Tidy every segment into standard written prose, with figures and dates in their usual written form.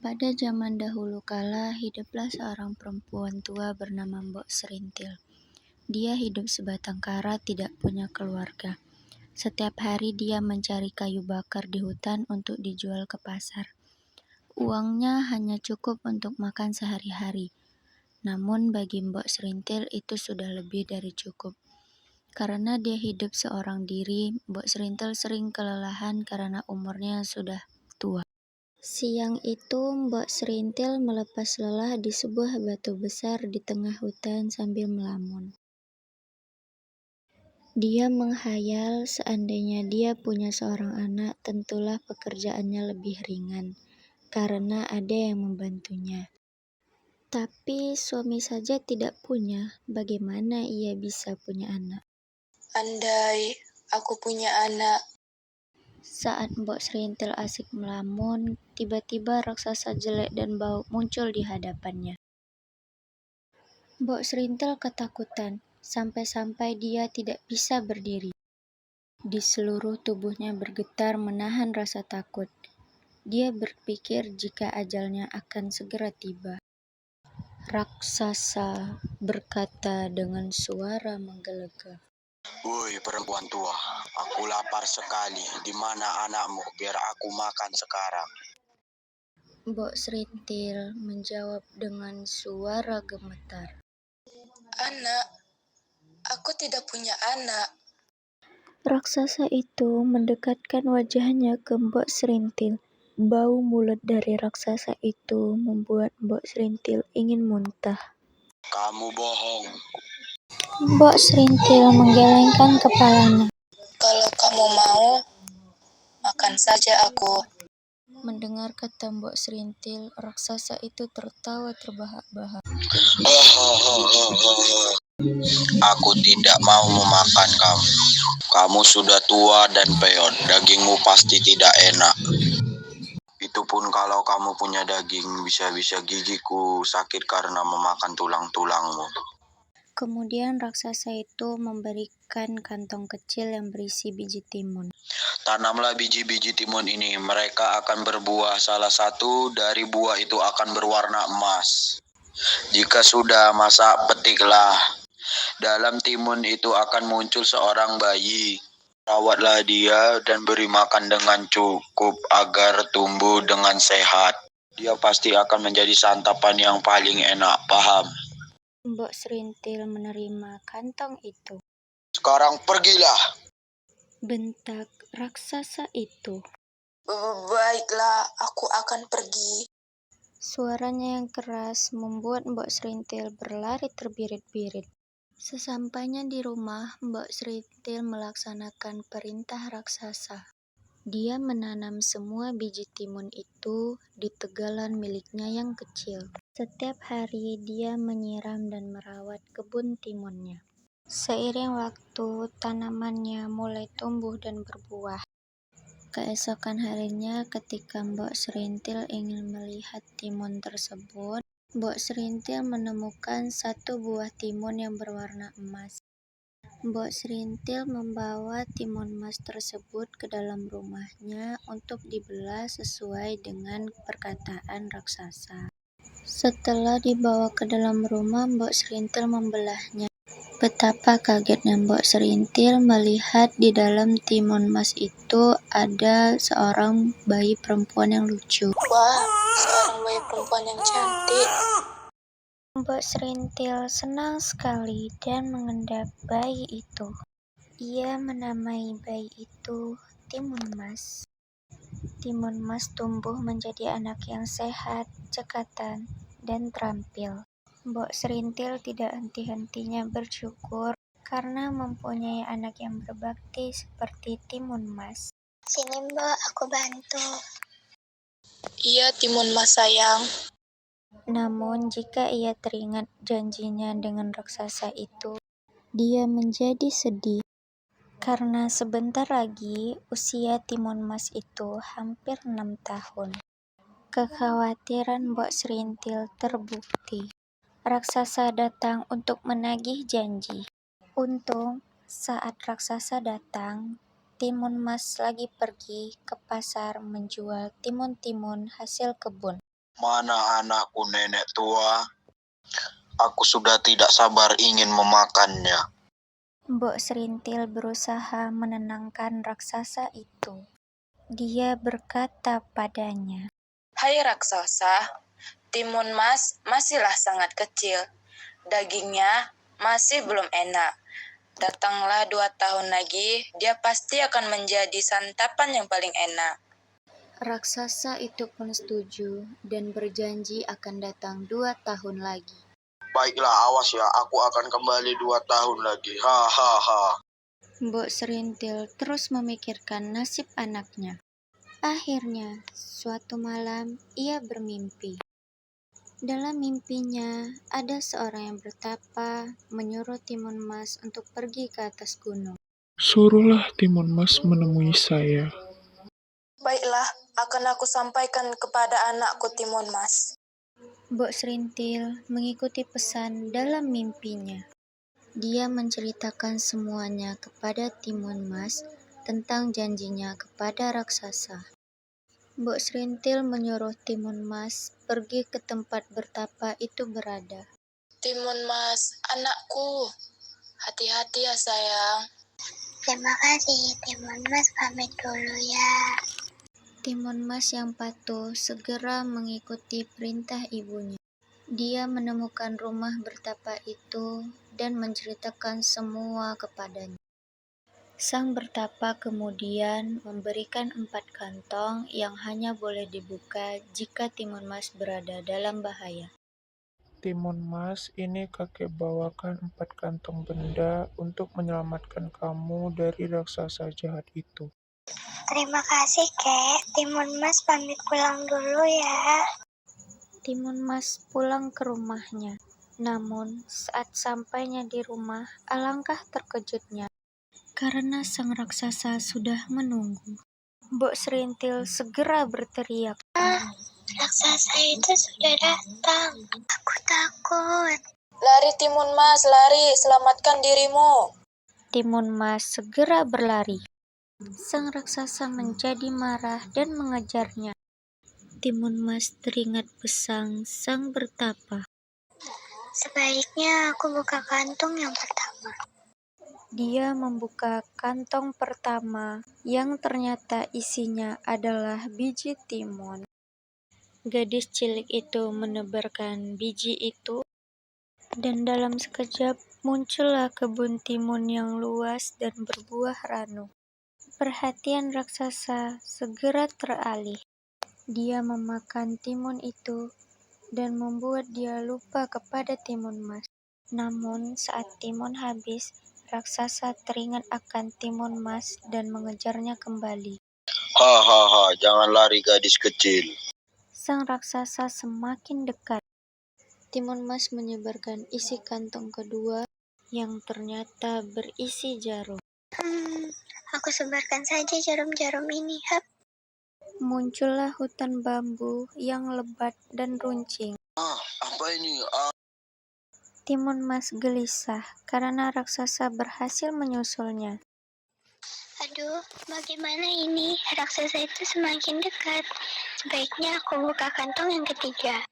Pada zaman dahulu kala, hiduplah seorang perempuan tua bernama Mbok Serintil. Dia hidup sebatang kara, tidak punya keluarga. Setiap hari dia mencari kayu bakar di hutan untuk dijual ke pasar. Uangnya hanya cukup untuk makan sehari-hari. Namun bagi Mbok Serintil itu sudah lebih dari cukup. Karena dia hidup seorang diri, Mbok Serintil sering kelelahan karena umurnya sudah tua. Siang itu, Mbok Serintil melepas lelah di sebuah batu besar di tengah hutan sambil melamun. Dia menghayal seandainya dia punya seorang anak, tentulah pekerjaannya lebih ringan, karena ada yang membantunya. Tapi suami saja tidak punya, bagaimana ia bisa punya anak? Andai aku punya anak. Saat Mbok Serintil asik melamun, tiba-tiba raksasa jelek dan bau muncul di hadapannya. Mbok Serintil ketakutan, sampai-sampai dia tidak bisa berdiri. Di seluruh tubuhnya bergetar menahan rasa takut. Dia berpikir jika ajalnya akan segera tiba. Raksasa berkata dengan suara menggelegak. Woi perempuan tua, aku lapar sekali. Di mana anakmu? Biar aku makan sekarang. Mbok Serintil menjawab dengan suara gemetar. Anak? Aku tidak punya anak. Raksasa itu mendekatkan wajahnya ke Mbok Serintil. Bau mulut dari raksasa itu membuat Mbok Serintil ingin muntah. Kamu bohong. Mbok Serintil menggelengkan kepalanya. Kalau kamu mau, makan saja aku. Mendengar kata Mbok Serintil, raksasa itu tertawa terbahak-bahak. Aku tidak mau memakan kamu. Kamu sudah tua dan peot. Dagingmu pasti tidak enak. Itu pun kalau kamu punya daging, bisa-bisa gigiku sakit karena memakan tulang-tulangmu. Kemudian raksasa itu memberikan kantong kecil yang berisi biji timun. Tanamlah biji-biji timun ini, mereka akan berbuah. Salah satu dari buah itu akan berwarna emas. Jika sudah masak, petiklah. Dalam timun itu akan muncul seorang bayi. Rawatlah dia dan beri makan dengan cukup agar tumbuh dengan sehat. Dia pasti akan menjadi santapan yang paling enak, paham? Mbok Serintil menerima kantong itu. Sekarang pergilah. Bentak raksasa itu. Baiklah, aku akan pergi. Suaranya yang keras membuat Mbok Serintil berlari terbirit-birit. Sesampainya di rumah, Mbok Serintil melaksanakan perintah raksasa. Dia menanam semua biji timun itu di tegalan miliknya yang kecil. Setiap hari dia menyiram dan merawat kebun timunnya. Seiring waktu, tanamannya mulai tumbuh dan berbuah. Keesokan harinya, ketika Mbok Serintil ingin melihat timun tersebut, Mbok Serintil menemukan satu buah timun yang berwarna emas. Mbok Serintil membawa timun emas tersebut ke dalam rumahnya untuk dibelah sesuai dengan perkataan raksasa. Setelah dibawa ke dalam rumah, Mbok Serintil membelahnya. Betapa kagetnya Mbok Serintil melihat di dalam timun emas itu ada seorang bayi perempuan yang lucu. Wah, seorang bayi perempuan yang cantik. Mbok Serintil senang sekali dan mengendap bayi itu. Ia menamai bayi itu Timun Mas. Timun Mas tumbuh menjadi anak yang sehat, cekatan, dan terampil. Mbok Serintil tidak henti-hentinya bersyukur karena mempunyai anak yang berbakti seperti Timun Mas. Sini Mbak, aku bantu. Iya, Timun Mas sayang. Namun jika ia teringat janjinya dengan raksasa itu, dia menjadi sedih. Karena sebentar lagi usia Timun Mas itu hampir 6 tahun. Kekhawatiran Mbok Serintil terbukti. Raksasa datang untuk menagih janji. Untung saat raksasa datang, Timun Mas lagi pergi ke pasar menjual timun-timun hasil kebun. Mana anakku nenek tua? Aku sudah tidak sabar ingin memakannya. Mbok Serintil berusaha menenangkan raksasa itu. Dia berkata padanya, Hai raksasa, timun mas masihlah sangat kecil. Dagingnya masih belum enak. Datanglah 2 tahun lagi, dia pasti akan menjadi santapan yang paling enak. raksasa itu pun setuju dan berjanji akan datang 2 tahun lagi. Baiklah, awas ya, aku akan kembali 2 tahun lagi. Hahaha. Mbok Serintil terus memikirkan nasib anaknya. Akhirnya, suatu malam ia bermimpi. Dalam mimpinya, ada seorang yang bertapa menyuruh Timun Mas untuk pergi ke atas gunung. Suruhlah Timun Mas menemui saya. Baiklah, akan aku sampaikan kepada anakku Timun Mas. Mbok Serintil mengikuti pesan dalam mimpinya. Dia menceritakan semuanya kepada Timun Mas tentang janjinya kepada raksasa. Mbok Serintil menyuruh Timun Mas pergi ke tempat bertapa itu berada. Timun Mas, anakku, hati-hati ya sayang. Terima kasih, Timun Mas pamit dulu ya. Timun Mas yang patuh segera mengikuti perintah ibunya. Dia menemukan rumah bertapa itu dan menceritakan semua kepadanya. Sang bertapa kemudian memberikan 4 kantong yang hanya boleh dibuka jika Timun Mas berada dalam bahaya. Timun Mas, ini kakek bawakan 4 kantong benda untuk menyelamatkan kamu dari raksasa jahat itu. Terima kasih, Kek. Timun Mas pamit pulang dulu ya. Timun Mas pulang ke rumahnya. Namun, saat sampainya di rumah, alangkah terkejutnya karena sang raksasa sudah menunggu. Mbok Serintil segera berteriak. Raksasa itu sudah datang. Aku takut. Lari Timun Mas, lari, selamatkan dirimu. Timun Mas segera berlari. Sang raksasa menjadi marah dan mengejarnya. Timun Mas teringat pesan sang bertapa. Sebaiknya aku buka kantung yang pertama. Dia membuka kantong pertama yang ternyata isinya adalah biji timun. Gadis cilik itu menebarkan biji itu dan dalam sekejap muncullah kebun timun yang luas dan berbuah ranu. Perhatian raksasa segera teralih. Dia memakan timun itu dan membuat dia lupa kepada Timun Mas. Namun saat timun habis, raksasa teringat akan Timun Mas dan mengejarnya kembali. Hahaha, jangan lari gadis kecil. Sang raksasa semakin dekat. Timun Mas menyebarkan isi kantong kedua yang ternyata berisi jarum. Aku sebarkan saja jarum-jarum ini. Hap. Muncullah hutan bambu yang lebat dan runcing. Apa ini? Timun Mas gelisah karena raksasa berhasil menyusulnya. Aduh, bagaimana ini? Raksasa itu semakin dekat. Sebaiknya aku buka kantong yang ketiga.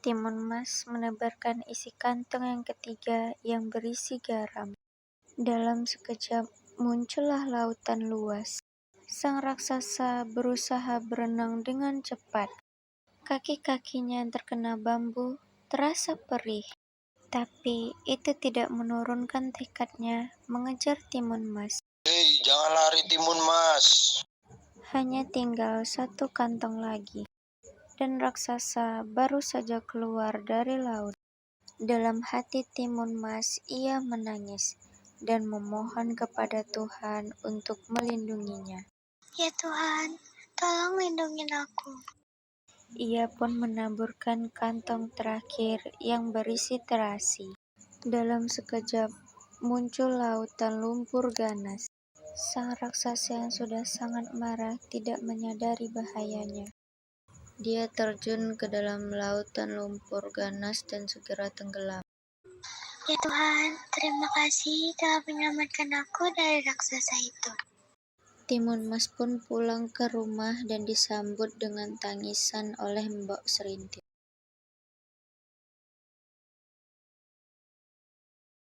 Timun Mas menebarkan isi kantong yang ketiga yang berisi garam. Dalam sekejap muncullah lautan luas. Sang raksasa berusaha berenang dengan cepat. Kaki-kakinya terkena bambu, terasa perih. Tapi itu tidak menurunkan tekadnya mengejar Timun Mas. Hei, jangan lari Timun Mas. Hanya tinggal 1 kantong lagi. Dan raksasa baru saja keluar dari laut. Dalam hati Timun Mas, ia menangis dan memohon kepada Tuhan untuk melindunginya. Ya Tuhan, tolong lindungi aku. Ia pun menaburkan kantong terakhir yang berisi terasi. Dalam sekejap, muncul lautan lumpur ganas. Sang raksasa yang sudah sangat marah tidak menyadari bahayanya. Dia terjun ke dalam lautan lumpur ganas dan segera tenggelam. Ya Tuhan, terima kasih telah menyelamatkan aku dari raksasa itu. Timun Mas pun pulang ke rumah dan disambut dengan tangisan oleh Mbok Serintil.